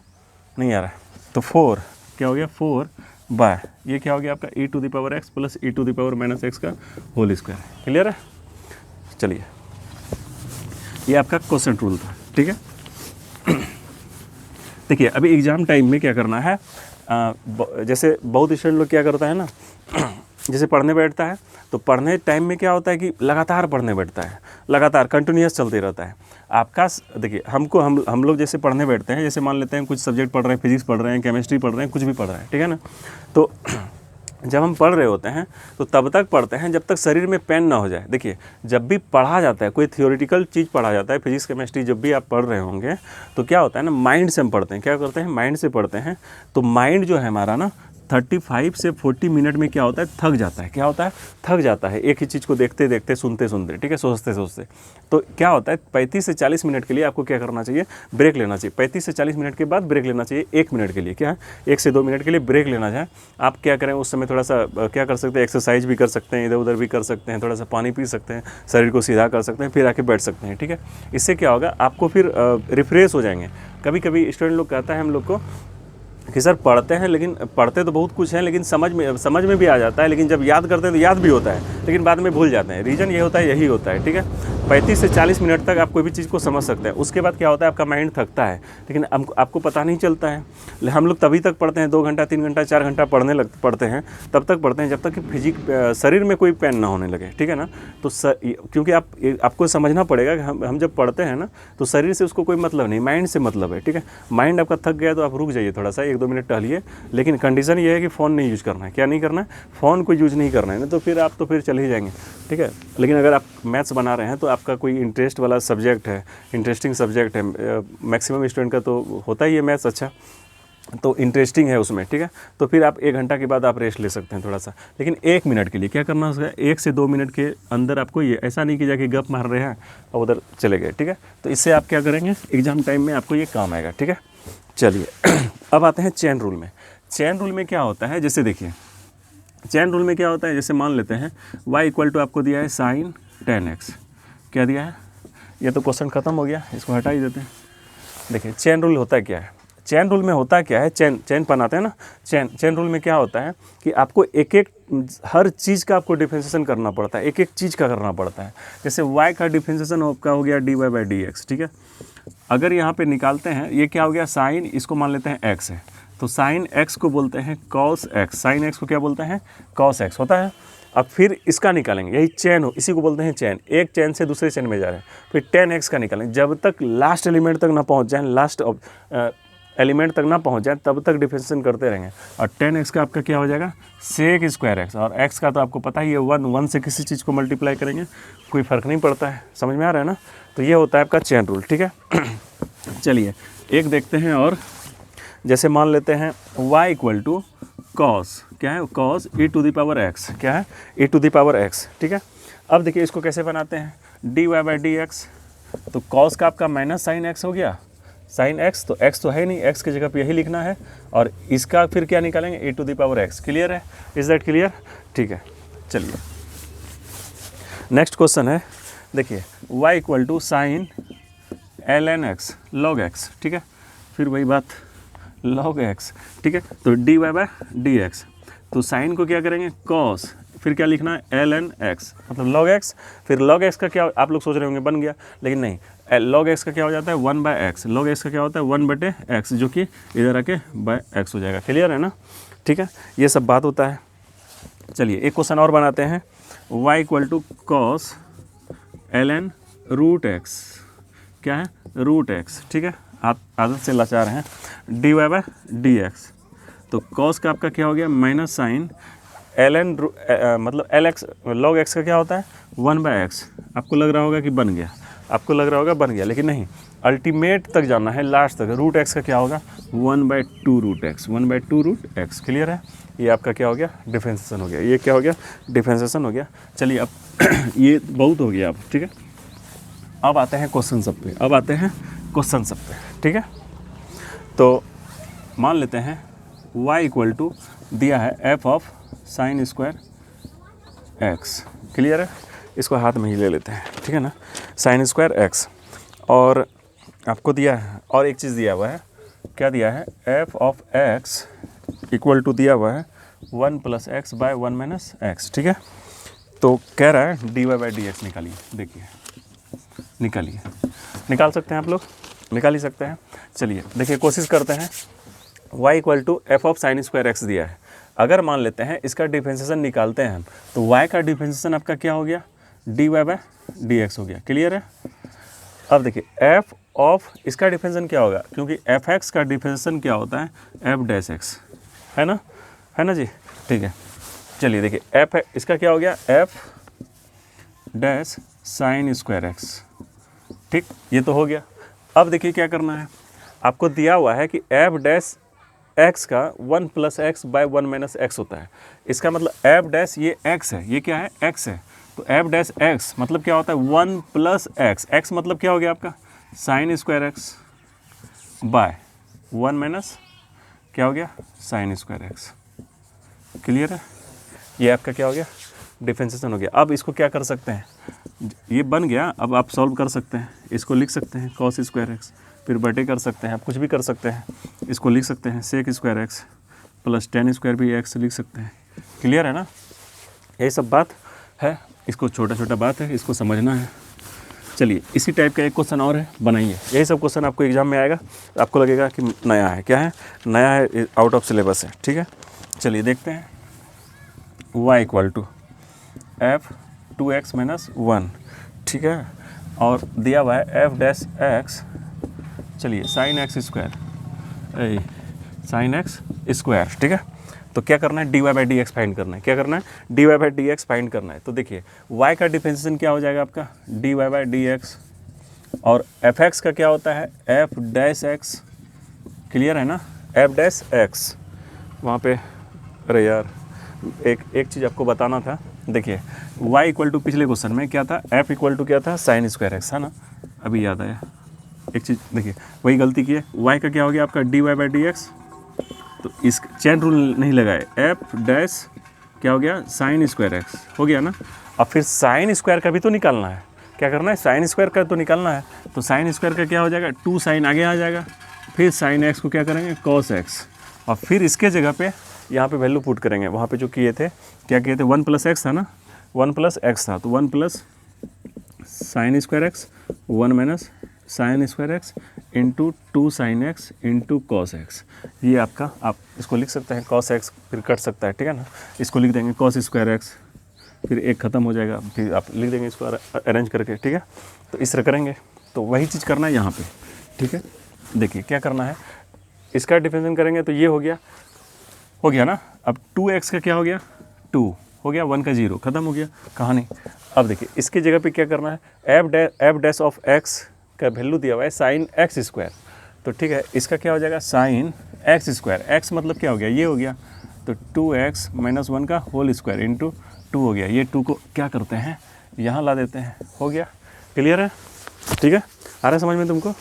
नहीं आ रहा है, तो 4 क्या हो गया, 4 बाय ये क्या हो गया आपका e to the power x plus e to the power minus x का होल स्क्वायर, क्लियर है। चलिए, ये आपका क्वोशंट रूल था, ठीक है। देखिए अभी एग्ज़ाम टाइम में क्या करना है, जैसे बहुत स्टूडेंट लोग क्या करता है ना, जैसे पढ़ने बैठता है तो पढ़ने टाइम में क्या होता है कि लगातार पढ़ने बैठता है, लगातार कंटिन्यूअस चलते रहता है। आपका देखिए हम लोग जैसे पढ़ने बैठते हैं, जैसे मान लेते हैं कुछ सब्जेक्ट पढ़ रहे हैं, फिजिक्स पढ़ रहे हैं, केमिस्ट्री पढ़ रहे हैं, कुछ भी पढ़ रहे हैं, ठीक है ना। तो जब हम पढ़ रहे होते हैं तो तब तक पढ़ते हैं जब तक शरीर में पेन ना हो जाए। देखिए जब भी पढ़ा जाता है, कोई थियोरेटिकल चीज़ पढ़ा जाता है, फिजिक्स केमिस्ट्री जब भी आप पढ़ रहे होंगे तो क्या होता है ना, माइंड से हम पढ़ते हैं। क्या करते हैं, माइंड से पढ़ते हैं। तो माइंड जो है हमारा ना 35 से 40 मिनट में क्या होता है, थक जाता है। क्या होता है, थक जाता है एक ही चीज़ को देखते देखते, सुनते सुनते, ठीक है, सोचते सोचते। तो क्या होता है, 35 से 40 मिनट के लिए आपको क्या करना चाहिए, ब्रेक लेना चाहिए। 35 से 40 मिनट के बाद ब्रेक लेना चाहिए 1 मिनट के लिए। क्या है, 1 से 2 मिनट के लिए ब्रेक लेना चाहिए। आप क्या करें उस समय, थोड़ा सा क्या कर सकते हैं, एक्सरसाइज भी कर सकते हैं, इधर उधर भी कर सकते हैं, थोड़ा सा पानी पी सकते हैं, शरीर को सीधा कर सकते हैं, फिर आके बैठ सकते हैं, ठीक है। इससे क्या होगा, आपको फिर रिफ्रेश हो जाएंगे। कभी कभी स्टूडेंट लोग कहता है हम लोग को कि सर पढ़ते हैं, लेकिन पढ़ते तो बहुत कुछ है, लेकिन समझ में भी आ जाता है, लेकिन जब याद करते हैं तो याद भी होता है, लेकिन बाद में भूल जाते हैं। रीज़न ये होता है, यही होता है, ठीक है। 35 से 40 मिनट तक आप कोई भी चीज़ को समझ सकते हैं। उसके बाद क्या होता है, आपका माइंड थकता है, लेकिन आपको पता नहीं चलता है। हम लोग तभी तक पढ़ते हैं, 2 घंटा 3 घंटा 4 घंटा पढ़ते हैं, तब तक पढ़ते हैं जब तक कि शरीर में कोई पेन ना होने लगे, ठीक है ना। तो क्योंकि आपको समझना पड़ेगा कि हम जब पढ़ते हैं ना तो शरीर से उसको कोई मतलब नहीं, माइंड से मतलब है, ठीक है। माइंड आपका थक गया तो आप रुक जाइए, थोड़ा सा 1-2 मिनट टहलिए, लेकिन कंडीशन ये है कि फ़ोन नहीं यूज़ करना है। क्या नहीं करना है, फ़ोन को यूज़ नहीं करना है, नहीं तो फिर आप तो फिर चले ही जाएंगे, ठीक है। लेकिन अगर आप मैथ्स बना रहे हैं तो आपका कोई इंटरेस्ट वाला सब्जेक्ट है, इंटरेस्टिंग सब्जेक्ट है, मैक्सिमम स्टूडेंट का तो होता ही है मैथ्स, अच्छा तो इंटरेस्टिंग है उसमें, ठीक है। तो फिर आप 1 घंटा के बाद आप रेस्ट ले सकते हैं थोड़ा सा, लेकिन 1 मिनट के लिए क्या करना है, 1 से 2 मिनट के अंदर आपको ये ऐसा नहीं कि जाके गप मार रहे हैं और उधर चले गए, ठीक है। तो इससे आप क्या करेंगे, एग्जाम टाइम में आपको ये काम आएगा, ठीक है। चलिए अब आते हैं चेन रूल में। चेन रूल में क्या होता है, जैसे देखिए चेन रूल में क्या होता है, जैसे मान लेते हैं y = आपको दिया है sin 10x, क्या दिया है, ये तो क्वेश्चन ख़त्म हो गया, इसको हटा ही देते हैं। देखिए चेन रूल होता क्या है, चेन रूल में होता क्या है, चेन बनाते हैं ना, चेन रूल में क्या होता है कि आपको एक एक हर चीज़ का आपको डिफरेंशिएशन करना पड़ता है, एक एक चीज़ का करना पड़ता है। जैसे y का डिफरेंशिएशन आपका हो गया dy/dx, ठीक है। अगर यहाँ पे निकालते हैं, ये क्या हो गया, साइन, इसको मान लेते हैं x है, तो साइन x को बोलते हैं cos x, साइन x को क्या बोलते हैं, cos x होता है। अब फिर इसका निकालेंगे, यही चेन हो, इसी को बोलते हैं चेन। एक चेन से दूसरे चेन में जा रहे हैं, फिर 10x का निकालेंगे, जब तक लास्ट एलिमेंट तक ना पहुँच जाए, लास्ट एलिमेंट तक ना पहुँच जाए तब तक डिफरेंशिएशन करते रहेंगे। और 10x का आपका क्या हो जाएगा, sec²x, और x का तो आपको पता ही है 1 से किसी चीज़ को मल्टीप्लाई करेंगे, कोई फ़र्क नहीं पड़ता है, समझ में आ रहा है ना। तो ये होता है आपका चेन रूल, ठीक है। चलिए एक देखते हैं, और जैसे मान लेते हैं y = cos, क्या है, cos e⁻x, क्या है, e⁻x, ठीक है। अब देखिए इसको कैसे बनाते हैं, dy/dx, तो cos का आपका माइनस sin x हो गया, sin x, तो x तो है नहीं, x की जगह पे यही लिखना है, और इसका फिर क्या निकालेंगे, e⁻x, क्लियर है, इज़ दैट क्लियर, ठीक है। चलिए नेक्स्ट क्वेश्चन है, देखिए y = sin ln x log x, ठीक है, फिर वही बात log x, ठीक है। तो dy/dx, तो साइन को क्या करेंगे, cos, फिर क्या लिखना है, ln x, मतलब log x, फिर log x का क्या, आप लोग सोच रहे होंगे बन गया, लेकिन नहीं, log x का क्या हो जाता है, 1/x, log x का क्या होता है, 1/x, जो कि इधर आके x हो जाएगा, क्लियर है ना, ठीक है, ये सब बात होता है। चलिए एक क्वेश्चन और बनाते हैं, y = cos ln √x, क्या है, √x, ठीक है, आप आदत से लाचार हैं, dy/dx, तो cos का आपका क्या हो गया, माइनस साइन ln मतलब lx, log x का क्या होता है, 1/x, आपको लग रहा होगा कि बन गया, आपको लग रहा होगा बन गया, लेकिन नहीं, अल्टीमेट तक जाना है, लास्ट तक। √x का क्या होगा, 1/2 √x, क्लियर है। ये आपका क्या हो गया, डिफरेंशिएशन हो गया, ये क्या हो गया, डिफरेंशिएशन हो गया। चलिए अब ये बहुत हो गया अब, ठीक है। अब आते हैं क्वेश्चन सब पे, ठीक है। तो मान लेते हैं y = दिया है f(sin²x), क्लियर है, इसको हाथ में ही ले लेते हैं, ठीक है ना, sin²x, और आपको दिया है, और एक चीज़ दिया हुआ है, क्या दिया है, f(x) = दिया हुआ है 1 + x/1 - x, ठीक है। तो कह रहा है dy बाई डी एक्स निकालिए, देखिए निकालिए, निकाल सकते हैं आप लोग, निकाल ही सकते हैं। चलिए देखिए कोशिश करते हैं। y equal to f of sine square x दिया है, अगर मान लेते हैं इसका डिफरेंशिएशन निकालते हैं हम, तो y का डिफरेंशिएशन आपका क्या हो गया, dy बाई डी एक्स हो गया। क्लियर है। अब देखिए f ऑफ इसका डिफरेंशिएशन क्या होगा, क्योंकि fx का डिफरेंशिएशन क्या होता है, f डैश x, है ना जी। ठीक है, चलिए देखिए f है इसका क्या हो गया, f dash sign square x. ठीक, ये तो हो गया। अब देखिए क्या करना है, आपको दिया हुआ है कि f डैश x का 1 plus x by 1 minus x होता है। इसका मतलब f डैश ये x है, ये क्या है, x है, तो f डैश x मतलब क्या होता है 1 प्लस एक्स, x मतलब क्या हो गया आपका sine square x by 1 minus क्या हो गया साइन स्क्वायर एक्स। क्लियर है, ये आपका क्या हो गया डिफरेंशिएशन हो गया। अब इसको क्या कर सकते हैं, ये बन गया, अब आप सॉल्व कर सकते हैं, इसको लिख सकते हैं कॉस स्क्वायर एक्स, फिर बटे कर सकते हैं, आप कुछ भी कर सकते हैं, इसको लिख सकते हैं sec square x plus tan square भी एक्स लिख सकते हैं। क्लियर है ना, यही सब बात है, इसको छोटा छोटा बात है, इसको समझना है। चलिए इसी टाइप का एक क्वेश्चन और है, बनाइए। यही सब क्वेश्चन आपको एग्जाम में आएगा, आपको लगेगा कि नया है, क्या है नया है, आउट ऑफ सिलेबस है। ठीक है, चलिए देखते हैं। y equal to f 2x minus 1, ठीक है, और दिया हुआ है f डैश x, चलिए sine x square, sine x square. ठीक है, तो क्या करना है, dy by d x find करना है। क्या करना है, dy by d x find करना है। तो देखिए y का डिफरेंशिएशन क्या हो जाएगा आपका dy बाई डी एक्स, और fx का क्या होता है f डैश x। क्लियर है ना, f डैश x। वहाँ पे अरे यार एक चीज़ आपको बताना था, देखिए y इक्वल टू पिछले क्वेश्चन में क्या था, f इक्वल टू क्या था साइन स्क्वायर एक्स, है ना, अभी याद आया एक चीज़। देखिए वही गलती की है, y का क्या हो गया आपका dy बाई डी एक्स, तो इस चेन रूल नहीं लगाए, f डैश क्या हो गया साइन स्क्वायर एक्स हो गया ना। अब फिर साइन स्क्वायर का भी तो निकालना है, क्या करना है साइन स्क्वायर का तो निकालना है, तो साइन स्क्वायर का क्या हो जाएगा 2 साइन आगे आ जाएगा, फिर साइन एक्स को क्या करेंगे कॉस एक्स, और फिर इसके जगह पे यहाँ पे वैल्यू पुट करेंगे। वहाँ पे जो किए थे क्या किए थे 1 प्लस एक्स था ना, 1 प्लस एक्स था, तो 1 plus sign square x 1 minus sign square x into 2 sine x into cos x. ये आपका, आप इसको लिख सकते हैं कॉस एक्स, फिर कट सकता है, ठीक है ना, इसको लिख देंगे कॉस स्क्वायर एक्स, फिर एक ख़त्म हो जाएगा, फिर आप लिख देंगे इसको अरेंज करके। ठीक है, तो इस तरह करेंगे, तो वही चीज़ करना है यहाँ पे। ठीक है, देखिए क्या करना है, इसका डिफरेंशिएशन करेंगे तो ये हो गया ना। अब 2x का क्या हो गया 2 हो गया, 1 का 0 ख़त्म हो गया कहानी। अब देखिए इसकी जगह पे क्या करना है, एफ डैश ऑफ x का वैल्यू दिया हुआ है साइन एक्स स्क्वायर, तो ठीक है इसका क्या हो जाएगा साइन एक्स स्क्वायर, x मतलब क्या हो गया ये हो गया, तो 2x माइनस 1 का होल स्क्वायर इंटू 2 हो गया। ये 2 को क्या करते हैं यहाँ ला देते हैं, हो गया। क्लियर है, ठीक है, आ रहा है समझ में तुमको,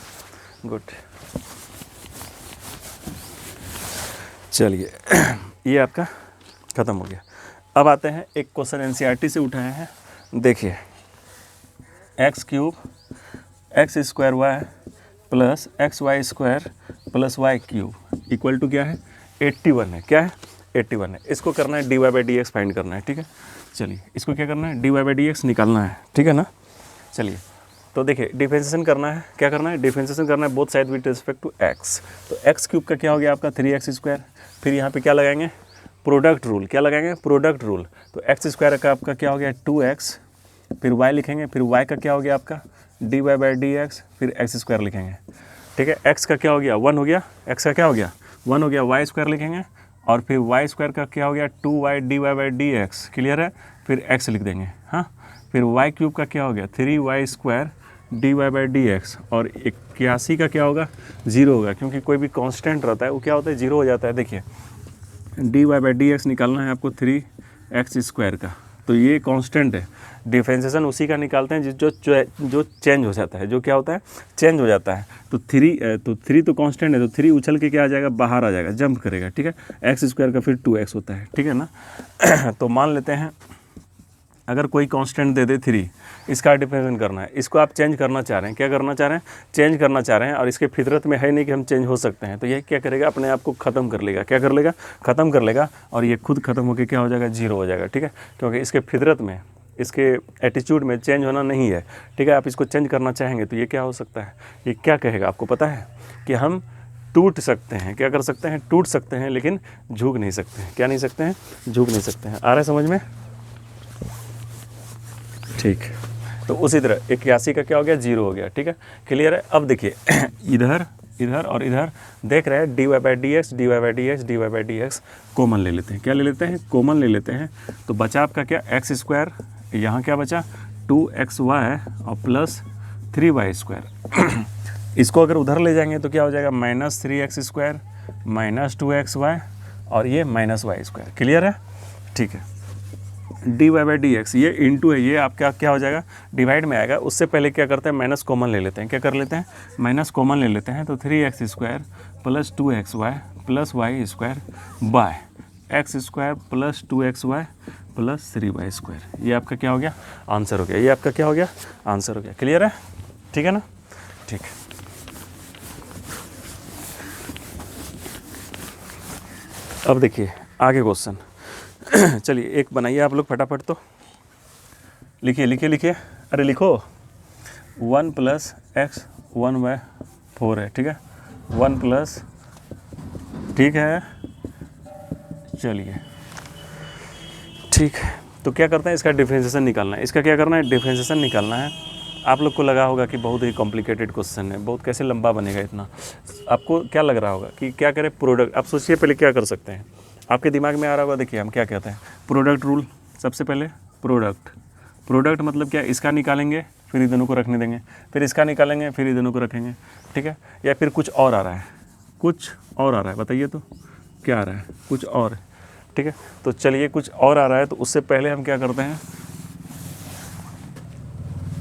गुड। चलिए ये आपका ख़त्म हो गया। अब आते हैं एक क्वेश्चन एनसीईआरटी से उठाए हैं, देखिए x cube x square y plus x y square plus y cube equal to क्या है 81 है, क्या है 81 है। इसको करना है dy by d x find करना है। ठीक है, चलिए इसको क्या करना है dy बाई डी एक्स निकालना है, ठीक है ना। चलिए तो देखिए डिफरेंशिएशन करना है, क्या करना है डिफरेंशिएशन करना है both side with respect to x। तो x क्यूब का क्या हो गया आपका 3x स्क्वायर, फिर यहाँ पे क्या लगाएंगे प्रोडक्ट रूल, क्या लगाएंगे प्रोडक्ट रूल, तो x स्क्वायर का आपका क्या हो गया 2x, फिर y लिखेंगे, फिर y का क्या हो गया आपका dy बाई डी एक्स, फिर x स्क्वायर लिखेंगे। ठीक है, x का क्या हो गया 1 हो गया, x का क्या हो गया 1 हो गया, y स्क्वायर लिखेंगे, और फिर y स्क्वायर का क्या हो गया 2y dy by d x. Clear है, फिर x लिख देंगे, हाँ, फिर y क्यूब का क्या हो गया 3y square dy by d x, और 81 का क्या होगा 0 होगा, क्योंकि कोई भी कांस्टेंट रहता है वो क्या होता है 0 हो जाता है। देखिए dy बाई डी एक्स निकालना है आपको 3x स्क्वायर का, तो ये कांस्टेंट है, डिफरेंशिएशन उसी का निकालते हैं जो चेंज हो जाता है, जो क्या होता है चेंज हो जाता है। तो 3 तो कांस्टेंट है, तो 3 उछल के क्या आ जाएगा बाहर आ जाएगा, जंप करेगा। ठीक है, एक्स स्क्वायर का फिर 2x होता है, ठीक है ना। तो मान लेते हैं अगर कोई कांस्टेंट दे दे 3, इसका डिफरेंशिएशन करना है, इसको आप चेंज करना चाह रहे हैं, क्या करना चाह रहे हैं चेंज करना चाह रहे हैं, और इसके फितरत में है नहीं कि हम चेंज हो सकते हैं, तो ये क्या करेगा अपने आप को ख़त्म कर लेगा, क्या कर लेगा ख़त्म कर लेगा, और ये खुद ख़त्म होकर क्या हो जाएगा 0 हो जाएगा। ठीक है, क्योंकि इसके फितरत में इसके एटीट्यूड में चेंज होना नहीं है, ठीक है। आप इसको चेंज करना चाहेंगे तो ये क्या हो सकता है, ये क्या कहेगा आपको पता है कि हम टूट सकते हैं, क्या कर सकते हैं, टूट सकते हैं, लेकिन झुक नहीं सकते हैं। क्या नहीं सकते हैं, झुक नहीं सकते हैं। आ रहा है समझ में, ठीक। तो उसी तरह 81 का क्या हो गया, 0 हो गया, ठीक है, क्लियर है। अब देखिए इधर इधर और इधर देख रहे हैं dy/dx dy/dx कॉमन ले लेते हैं। क्या ले लेते हैं, कॉमन ले लेते हैं। तो बचा आपका क्या, x², यहाँ क्या बचा 2xy और प्लस 3y²। इसको अगर उधर ले जाएंगे तो क्या हो जाएगा, -3x² -2xy और ये -y²। क्लियर है, ठीक है। dy/dx ये इंटू है, ये आपका क्या हो जाएगा, डिवाइड में आएगा। उससे पहले क्या करते हैं, माइनस कॉमन ले लेते हैं। क्या कर लेते हैं, माइनस कॉमन ले लेते हैं। तो 3x² plus 2xy plus y² by x² plus 2xy plus 3y²। ये आपका क्या हो गया, आंसर हो गया। ये आपका क्या हो गया, आंसर हो गया। क्लियर है, ठीक है ना, ठीक। अब देखिए आगे क्वेश्चन। चलिए एक बनाइए आप लोग फटाफट, तो लिखिए लिखिए लिखिए, अरे लिखो 1 + x 1/4 है, ठीक है, 1 प्लस, ठीक है, चलिए ठीक है। तो क्या करते हैं, इसका डिफरेंशिएशन निकालना है। इसका क्या करना है, डिफरेंशिएशन निकालना है। आप लोग को लगा होगा कि बहुत ही कॉम्प्लिकेटेड क्वेश्चन है, बहुत कैसे लंबा बनेगा इतना। आपको क्या लग रहा होगा कि क्या करें, प्रोडक्ट। आप सोचिए पहले क्या कर सकते हैं, आपके दिमाग में आ रहा होगा। देखिए हम क्या कहते हैं, प्रोडक्ट रूल। सबसे पहले प्रोडक्ट मतलब क्या, इसका निकालेंगे फिर इन दोनों को रखने देंगे, फिर इसका निकालेंगे फिर इन दोनों को रखेंगे, ठीक है। या फिर कुछ और आ रहा है, कुछ और आ रहा है, बताइए तो क्या आ रहा है, कुछ और, ठीक है। तो चलिए कुछ और आ रहा है, तो उससे पहले हम क्या करते हैं,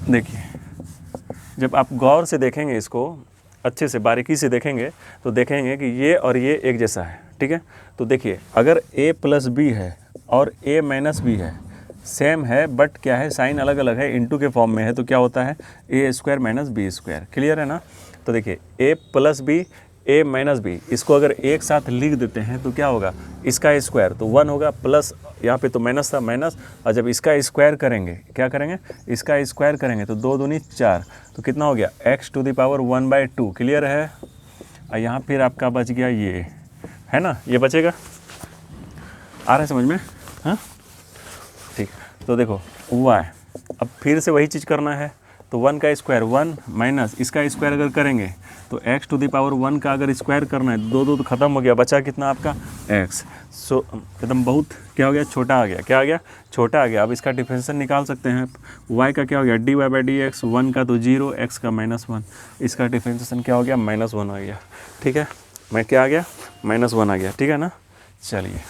देखिए जब आप गौर से देखेंगे, इसको अच्छे से बारीकी से देखेंगे तो देखेंगे कि ये और ये एक जैसा है, ठीक है। तो देखिए अगर a + b है और a - b है, सेम है, बट क्या है, साइन अलग अलग है, इनटू के फॉर्म में है, तो क्या होता है, a² - b²। क्लियर है ना। तो देखिए a + b a - b, इसको अगर एक साथ लिख देते हैं तो क्या होगा, इसका स्क्वायर तो 1 होगा, प्लस यहाँ पे तो माइनस था, माइनस, और जब इसका स्क्वायर करेंगे, क्या करेंगे, इसका स्क्वायर करेंगे तो 2 दूनी 4, तो कितना हो गया, x⁴ क्लियर है। और यहाँ फिर आपका बच गया ये, है ना, ये बचेगा। आ रहा है समझ में, हाँ, ठीक। तो देखो y, अब फिर से वही चीज़ करना है। तो 1 का स्क्वायर 1 माइनस इसका स्क्वायर अगर करेंगे तो x⁴ का अगर स्क्वायर करना है, 2 तो ख़त्म हो गया, बचा कितना आपका x। सो एकदम बहुत क्या हो गया, छोटा आ गया, क्या आ गया, छोटा आ गया। अब इसका डिफरेंशिएशन निकाल सकते हैं। y का क्या हो गया, dy/dx, 1 का तो 0, x का -1, इसका डिफरेंशिएशन क्या हो गया, -1 आ गया, ठीक है। मैं क्या आ गया, -1 आ गया, ठीक है ना। चलिए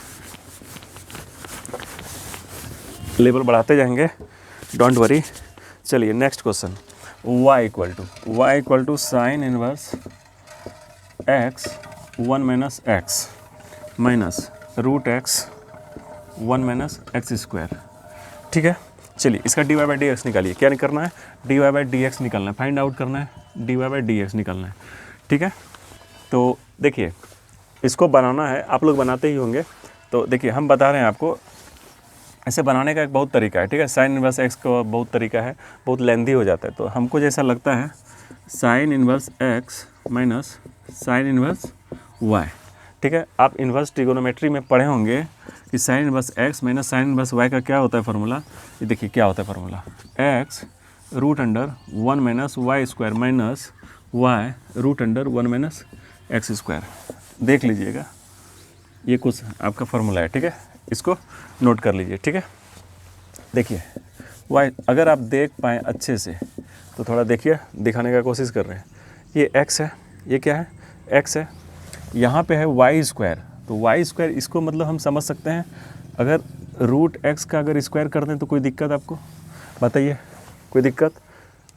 लेवल बढ़ाते जाएंगे, डोंट वरी। चलिए next question, y = sin inverse x 1 - x minus √x 1 - x², ठीक है। चलिए इसका dy/dx निकालिए। क्या करना है, dy/dx निकालना है, फाइंड आउट करना है, dy/dx निकालना है, ठीक है। तो देखिए इसको बनाना है, आप लोग बनाते ही होंगे। तो देखिए हम बता रहे हैं आपको, ऐसे बनाने का एक बहुत तरीका है, ठीक है। साइन इनवर्स x का बहुत तरीका है, बहुत लेंदी हो जाता है। तो हमको जैसा लगता है sine inverse x minus sine inverse y, ठीक है। आप इनवर्स ट्रिगोनोमेट्री में पढ़े होंगे कि sine inverse x minus sine inverse y का क्या होता है फार्मूला। ये देखिए क्या होता है formula, x √1 - y² minus y √1 - x²। देख लीजिएगा, ये कुछ आपका फार्मूला है, ठीक है, इसको नोट कर लीजिए, ठीक है। देखिए y अगर आप देख पाएँ अच्छे से तो थोड़ा देखिए, दिखाने का कोशिश कर रहे हैं। ये x है, ये क्या है, x है, यहाँ पे है y²। तो y², इसको मतलब हम समझ सकते हैं, अगर √x का अगर स्क्वायर कर दें तो कोई दिक्कत आपको बताइए, कोई दिक्कत।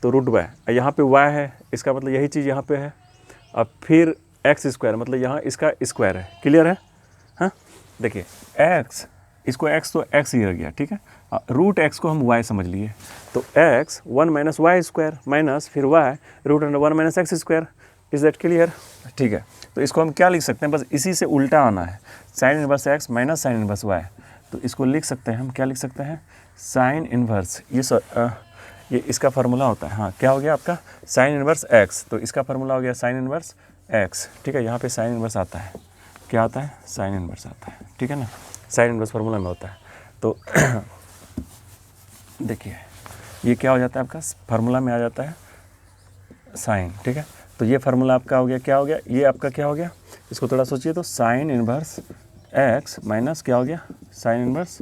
तो √y, यहाँ पे y है, इसका मतलब यही चीज़ यहाँ पे है। अब फिर x² मतलब यहाँ इसका स्क्वायर है, क्लियर है, हाँ। देखिए x, इसको x तो x ही रह गया, ठीक है। √x को हम y समझ लिए, तो x 1 - y² माइनस फिर y √1 - x²। Is that clear, ठीक है। तो इसको हम क्या लिख सकते हैं, बस इसी से उल्टा आना है, sine inverse x minus sine inverse y। तो इसको लिख सकते हैं हम, क्या लिख सकते हैं, साइन इन्वर्स, ये इसका फार्मूला होता है, हाँ क्या हो गया आपका साइन इन्वर्स एक्स, तो इसका फार्मूला हो गया साइन इन्वर्स एक्स, ठीक है। यहाँ पे साइन इन्वर्स आता है, क्या आता है साइन इन्वर्स आता है, ठीक है ना, साइन इन्वर्स फार्मूला में होता है। तो देखिए ये क्या हो जाता है आपका फार्मूला में आ जाता है साइन, ठीक है। तो ये फार्मूला आपका हो गया, क्या हो गया, ये आपका क्या हो गया, इसको थोड़ा सोचिए तो साइन इन्वर्स एक्स माइनस क्या हो गया साइन इन्वर्स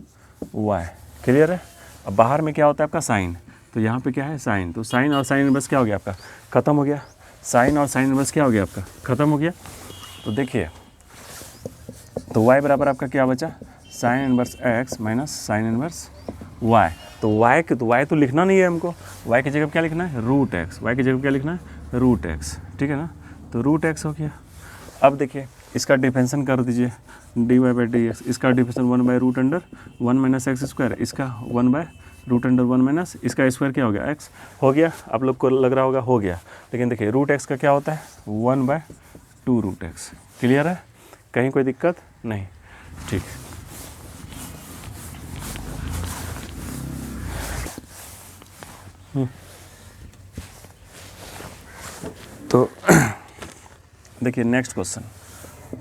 वाई, क्लियर है। अब बाहर में क्या होता है आपका साइन, तो यहाँ पे क्या है साइन, तो साइन और साइन इन्वर्स क्या हो गया आपका ख़त्म हो गया, साइन और साइन इन्वर्स क्या हो गया आपका ख़त्म हो गया। तो देखिए तो y बराबर आपका क्या बचा sign inverse x minus sign inverse y, तो y तो लिखना नहीं है हमको, y की जगह क्या लिखना है रूट एक्स, y की जगह क्या लिखना है रूट एक्स, ठीक है ना, तो रूट एक्स हो गया। अब देखिए इसका डिफरेंशन कर दीजिए dy बाई डी एक्स, इसका differentiation 1 by root under 1 minus x square, इसका 1 बाय रूट अंडर 1 माइनस इसका स्क्वायर क्या हो गया x हो गया। आप लोग को लग रहा होगा हो गया, लेकिन देखिए रूट एक्स का क्या होता है 1 बाय 2 रूट एक्स, क्लियर है, कहीं कोई दिक्कत नहीं, ठीक। तो देखिए नेक्स्ट क्वेश्चन,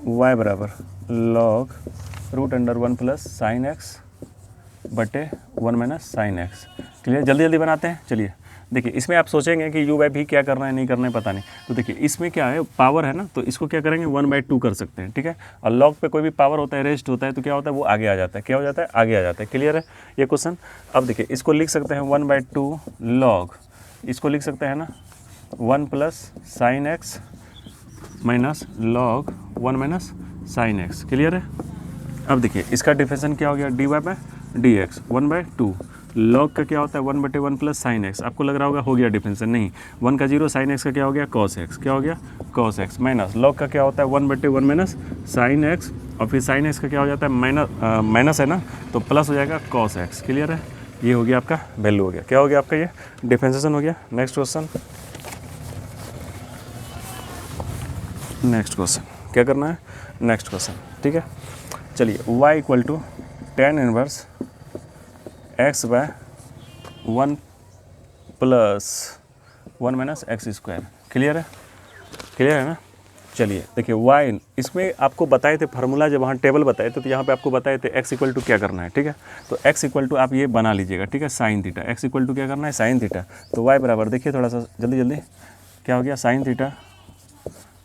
y बराबर log root under 1 plus sine x बटे 1 माइनस साइन एक्स, क्लियर, जल्दी जल्दी बनाते हैं। चलिए देखिए इसमें आप सोचेंगे कि u बाई भी क्या करना है नहीं करना है पता नहीं, तो देखिए इसमें क्या है पावर है ना, तो इसको क्या करेंगे 1/2 कर सकते हैं, ठीक है। और लॉग पे कोई भी पावर होता है रेस्ट होता है तो क्या होता है वो आगे आ जाता है, क्या हो जाता है आगे आ जाता है, क्लियर है ये क्वेश्चन। अब देखिए इसको लिख सकते हैं 1/2 लॉग, इसको लिख सकते हैं ना 1 plus sine x minus log 1 minus sine x, clear है। अब देखिए इसका डिफरेंशन क्या हो गया dy by d x 1/2, log का क्या होता है 1/1 प्लस साइन एक्स, आपको लग रहा होगा हो गया डिफरेंशन, नहीं 1 का 0, साइन एक्स का क्या हो गया कॉस एक्स, क्या हो गया कॉस एक्स, माइनस लॉग का क्या होता है 1/1 माइनस साइन एक्स, और फिर साइन एक्स का क्या हो जाता है माइनस है ना, तो प्लस हो जाएगा कॉस एक्स, क्लियर है। ये हो गया आपका वैल्यू हो गया, क्या हो गया आपका ये डिफरेंशिएशन हो गया। नेक्स्ट क्वेश्चन क्या करना है नेक्स्ट क्वेश्चन, ठीक है। चलिए y equal to tan inverse x by 1 plus 1 minus x square, clear है ना। चलिए देखिए y, इसमें आपको बताए थे फार्मूला, जब वहाँ टेबल बताए थे तो यहाँ पे आपको बताए थे x इक्वल टू क्या करना है, ठीक है। तो x इक्वल टू आप ये बना लीजिएगा, ठीक है, sine theta, x equal to क्या करना है साइन थीटा, तो y बराबर देखिए थोड़ा सा जल्दी क्या हो गया sine theta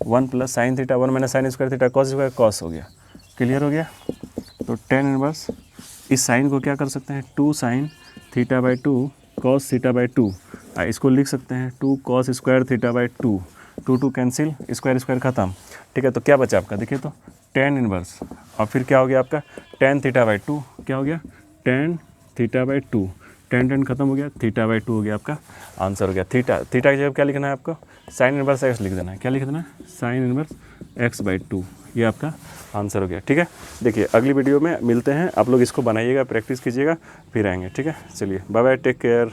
1 plus sine theta 1 minus sine square theta cos square cos हो गया, क्लियर हो गया। तो tan इनवर्स इस साइन को क्या कर सकते हैं 2 sine theta by 2 cos theta by 2, इसको लिख सकते हैं 2 cos square theta by 2, 2 cancel square square खत्म, ठीक है। तो क्या बचा आपका देखिए तो tan इनवर्स, और फिर क्या हो गया आपका tan थीटा बाई 2, क्या हो गया tan थीटा बाई 2, tan खत्म हो गया, थीटा बाई 2 हो गया, आपका आंसर हो गया। थीटा की जगह क्या लिखना है आपको साइन इनवर्स एक्स लिख देना है, क्या लिख देना है साइन इनवर्स x/2, ये आपका आंसर हो गया, ठीक है। देखिए अगली वीडियो में मिलते हैं, आप लोग इसको बनाइएगा प्रैक्टिस कीजिएगा फिर आएंगे, ठीक है। चलिए बाय बाय, टेक केयर।